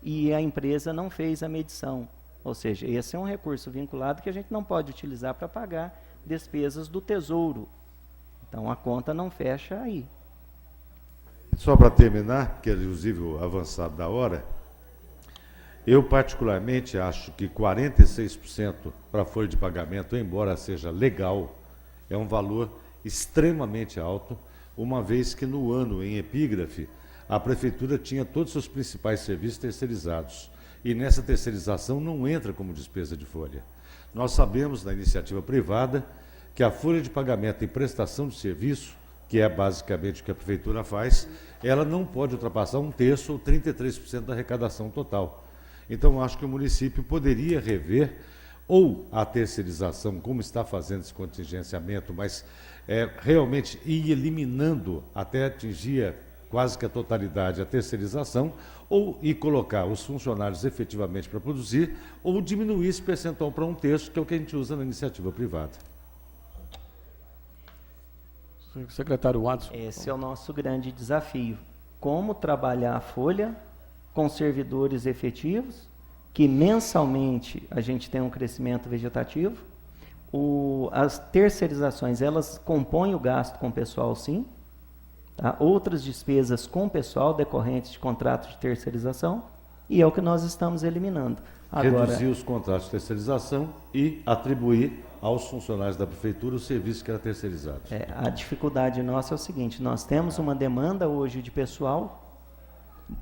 e a empresa não fez a medição. Ou seja, esse é um recurso vinculado que a gente não pode utilizar para pagar despesas do Tesouro. Então, a conta não fecha aí. Só para terminar, que é inclusive o avançado da hora, eu particularmente acho que 46% para a folha de pagamento, embora seja legal, é um valor extremamente alto, uma vez que no ano em epígrafe, a Prefeitura tinha todos os seus principais serviços terceirizados. E nessa terceirização não entra como despesa de folha. Nós sabemos, na iniciativa privada, que a folha de pagamento em prestação de serviço, que é basicamente o que a Prefeitura faz, ela não pode ultrapassar 1/3 ou 33% da arrecadação total. Então, acho que o município poderia rever ou a terceirização, como está fazendo esse contingenciamento, mas realmente ir eliminando até atingir quase que a totalidade a terceirização, ou ir colocar os funcionários efetivamente para produzir, ou diminuir esse percentual para 1/3, que é o que a gente usa na iniciativa privada. Secretário Watson. Esse é o nosso grande desafio. Como trabalhar a folha com servidores efetivos, que mensalmente a gente tem um crescimento vegetativo. As terceirizações, elas compõem o gasto com o pessoal, sim. Tá? Outras despesas com o pessoal decorrentes de contratos de terceirização, e é o que nós estamos eliminando. Agora, reduzir os contratos de terceirização e atribuir aos funcionários da Prefeitura os serviços que eram terceirizados. A dificuldade nossa é o seguinte, nós temos uma demanda hoje de pessoal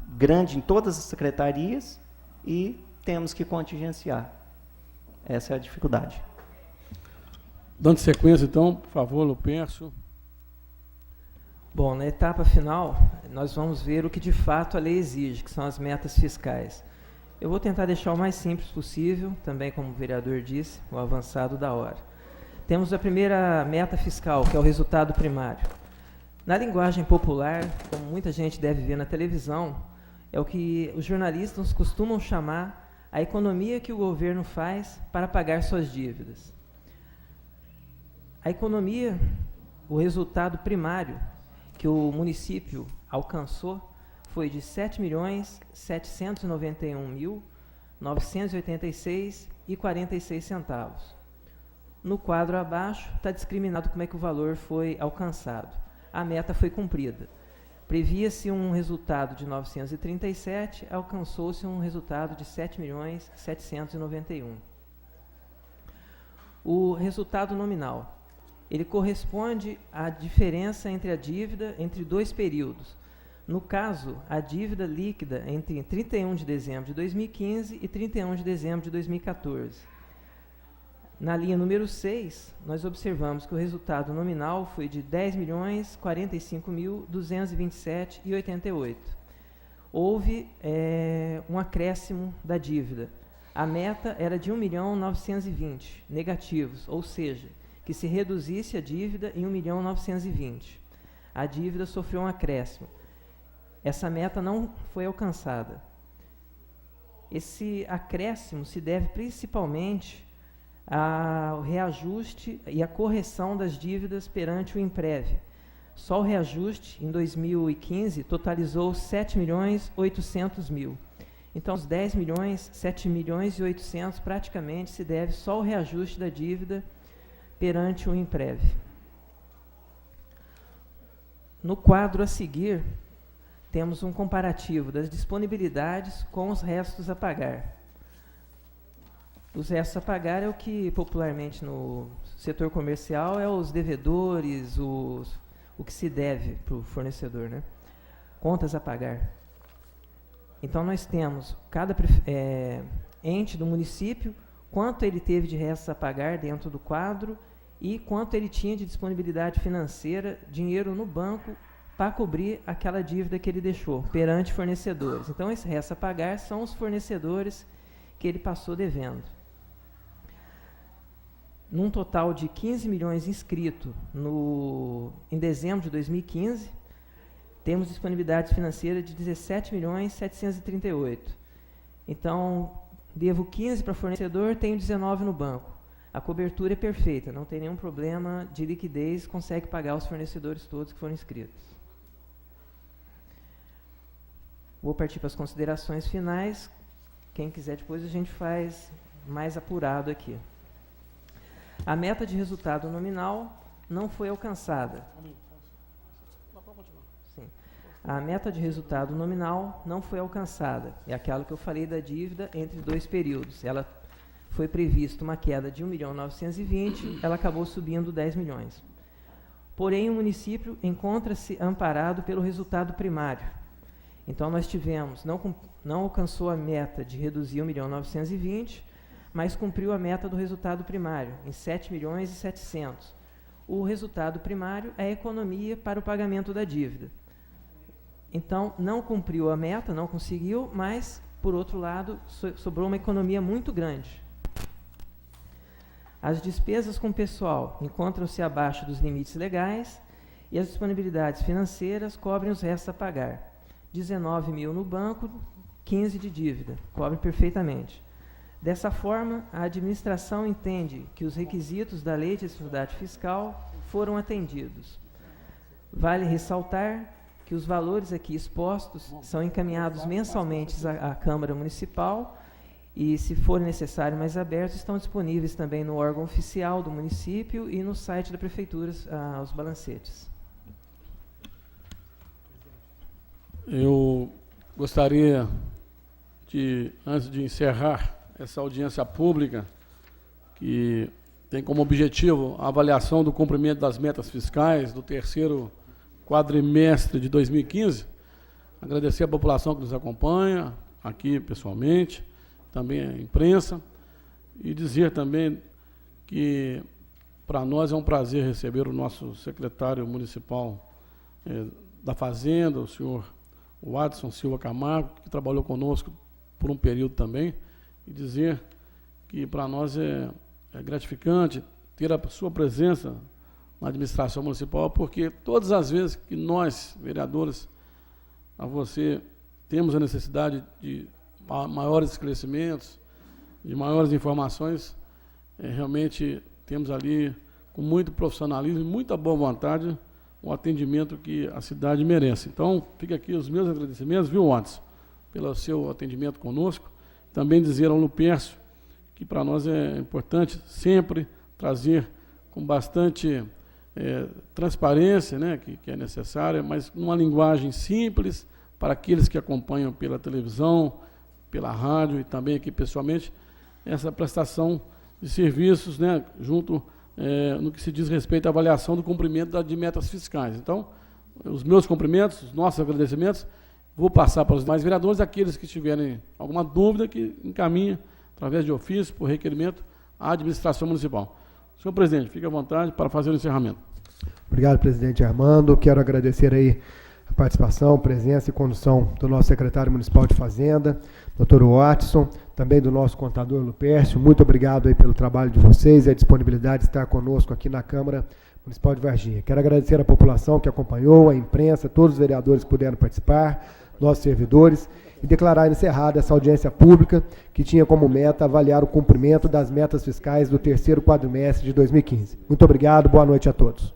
grande em todas as secretarias e temos que contingenciar. Essa é a dificuldade. Dando sequência, então, por favor, Lupércio. Bom, na etapa final, nós vamos ver o que de fato a lei exige, que são as metas fiscais. Eu vou tentar deixar o mais simples possível, também como o vereador disse, o avançado da hora. Temos a primeira meta fiscal, que é o resultado primário. Na linguagem popular, como muita gente deve ver na televisão, é o que os jornalistas costumam chamar a economia que o governo faz para pagar suas dívidas. A economia, o resultado primário que o município alcançou foi de R$ 7.791.986,46. No quadro abaixo está discriminado como é que o valor foi alcançado. A meta foi cumprida. Previa-se um resultado de 937, alcançou-se um resultado de 7.791. O resultado nominal, ele corresponde à diferença entre a dívida entre dois períodos. No caso, a dívida líquida entre 31 de dezembro de 2015 e 31 de dezembro de 2014. Na linha número 6, nós observamos que o resultado nominal foi de R$ 10.045.227,88. Houve um acréscimo da dívida. A meta era de 1.920.000 negativos, ou seja, que se reduzisse a dívida em 1.920.000. A dívida sofreu um acréscimo. Essa meta não foi alcançada. Esse acréscimo se deve principalmente ao reajuste e à correção das dívidas perante o Imprev. Só o reajuste, em 2015, totalizou R$ 7.800.000. Então, os 10 milhões, 7 milhões e 800 praticamente se deve só ao reajuste da dívida perante o Imprev. No quadro a seguir, temos um comparativo das disponibilidades com os restos a pagar. Os restos a pagar é o que popularmente no setor comercial é os devedores, o que se deve para o fornecedor, né? Contas a pagar. Então nós temos cada ente do município, quanto ele teve de restos a pagar dentro do quadro e quanto ele tinha de disponibilidade financeira, dinheiro no banco, para cobrir aquela dívida que ele deixou perante fornecedores. Então, esse restos a pagar são os fornecedores que ele passou devendo. Num total de 15 milhões inscritos em dezembro de 2015, temos disponibilidade financeira de 17 milhões 738. Então, devo 15 para fornecedor, tenho 19 no banco. A cobertura é perfeita, não tem nenhum problema de liquidez, consegue pagar os fornecedores todos que foram inscritos. Vou partir para as considerações finais. Quem quiser depois a gente faz mais apurado aqui. A meta de resultado nominal não foi alcançada. Sim. A meta de resultado nominal não foi alcançada. É aquela que eu falei da dívida entre 2 períodos. Ela foi prevista uma queda de 1.920.000, ela acabou subindo 10 milhões. Porém, o município encontra-se amparado pelo resultado primário. Então, nós tivemos, não alcançou a meta de reduzir 1.920.000, mas cumpriu a meta do resultado primário, em 7.700.000. O resultado primário é a economia para o pagamento da dívida. Então, não cumpriu a meta, não conseguiu, mas, por outro lado, sobrou uma economia muito grande. As despesas com pessoal encontram-se abaixo dos limites legais e as disponibilidades financeiras cobrem os restos a pagar. 19 mil no banco, 15 de dívida, cobre perfeitamente. Dessa forma, a administração entende que os requisitos da Lei de Responsabilidade Fiscal foram atendidos. Vale ressaltar que os valores aqui expostos são encaminhados mensalmente à Câmara Municipal e, se forem necessário mais abertos, estão disponíveis também no órgão oficial do município e no site da Prefeitura, os balancetes. Eu gostaria de, antes de encerrar essa audiência pública, que tem como objetivo a avaliação do cumprimento das metas fiscais do terceiro quadrimestre de 2015, agradecer a população que nos acompanha aqui pessoalmente, também a imprensa, e dizer também que para nós é um prazer receber o nosso secretário municipal da Fazenda, o senhor Watson Silva Camargo, que trabalhou conosco por um período também, e dizer que para nós é gratificante ter a sua presença na administração municipal, porque todas as vezes que nós, vereadores, a você, temos a necessidade de maiores esclarecimentos, de maiores informações, realmente temos ali, com muito profissionalismo e muita boa vontade, o atendimento que a cidade merece. Então, fica aqui os meus agradecimentos, viu, Watson, pelo seu atendimento conosco. Também dizer ao Lupercio que para nós é importante sempre trazer com bastante transparência, né, que é necessária, mas numa linguagem simples para aqueles que acompanham pela televisão, pela rádio e também aqui pessoalmente, essa prestação de serviços, né, junto no que se diz respeito à avaliação do cumprimento de metas fiscais. Então, os meus cumprimentos, os nossos agradecimentos, vou passar para os demais vereadores, aqueles que tiverem alguma dúvida, que encaminhem, através de ofício, por requerimento, à administração municipal. Senhor presidente, fique à vontade para fazer o encerramento. Obrigado, presidente Armando. Quero agradecer aí a participação, presença e condução do nosso secretário municipal de Fazenda, doutor Watson, também do nosso contador Lupercio. Muito obrigado aí pelo trabalho de vocês e a disponibilidade de estar conosco aqui na Câmara Municipal de Varginha. Quero agradecer a população que acompanhou, a imprensa, todos os vereadores que puderam participar, nossos servidores, e declarar encerrada essa audiência pública que tinha como meta avaliar o cumprimento das metas fiscais do terceiro quadrimestre de 2015. Muito obrigado, boa noite a todos.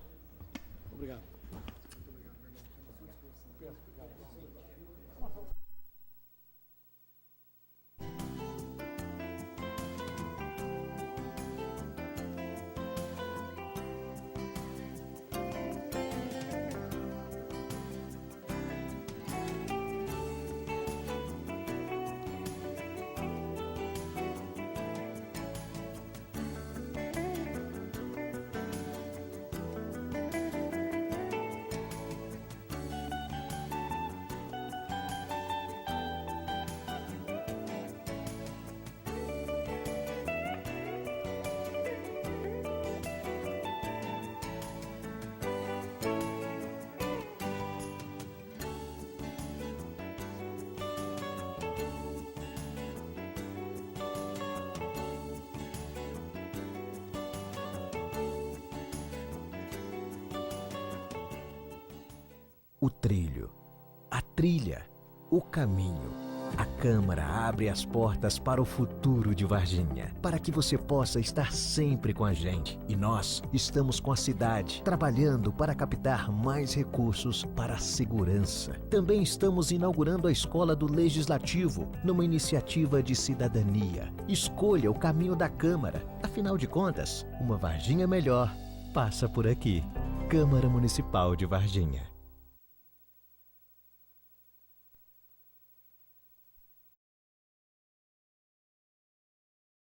o trilho, a trilha, o caminho. A Câmara abre as portas para o futuro de Varginha, para que você possa estar sempre com a gente. E nós estamos com a cidade, trabalhando para captar mais recursos para a segurança. Também estamos inaugurando a Escola do Legislativo, numa iniciativa de cidadania. Escolha o caminho da Câmara. Afinal de contas, uma Varginha melhor passa por aqui. Câmara Municipal de Varginha.